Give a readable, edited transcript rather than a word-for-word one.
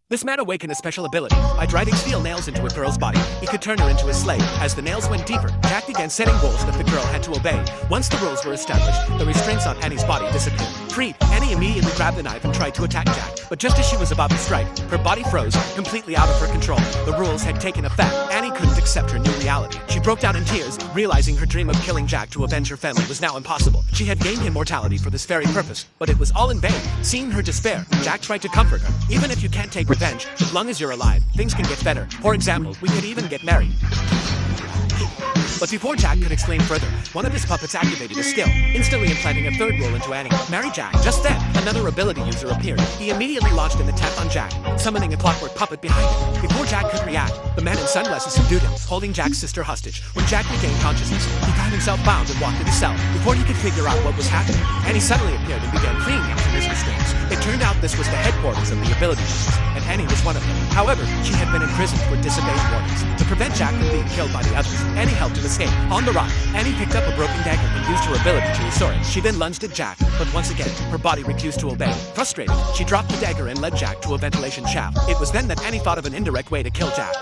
This man awakened a special ability. By driving steel nails into a girl's body, he could turn her into a slave. As the nails went deeper, Jack began setting rules that the girl had to obey. Once the rules were established, the restraints on Annie's body disappeared. Freed, Annie immediately grabbed the knife and tried to attack Jack. But just as she was about to strike, her body froze, completely out of her control. The rules had taken effect. Annie couldn't accept her new reality. She broke down in tears, realizing her dream of killing Jack to avenge her family was now impossible. She had gained immortality for this very purpose, but it was all in vain. Seeing her despair, Jack tried to comfort her. Even if you can't take revenge, as long as you're alive, things can get better. For example, we could even get married. But before Jack could explain further, one of his puppets activated a skill, instantly implanting a third rule into Annie. Marry Jack. Just then, another ability user appeared. He immediately launched an attack on Jack, summoning a clockwork puppet behind him. Before Jack could react, the man in sunglasses subdued him, holding Jack's sister hostage. When Jack regained consciousness, he found himself bound and locked in his cell. Before he could figure out what was happening, Annie suddenly appeared and began freeing him from his restraints. It turned out this was the headquarters of the ability users, and Annie was one of them. However, she had been imprisoned for disobeying warnings. To prevent Jack from being killed by the others, Annie helped him escape. On the rock, Annie picked up a broken dagger and used her ability to restore it. She then lunged at Jack, but once again, her body refused to obey. Frustrated, she dropped the dagger and led Jack to a ventilation shaft. It was then that Annie thought of an indirect way to kill Jack.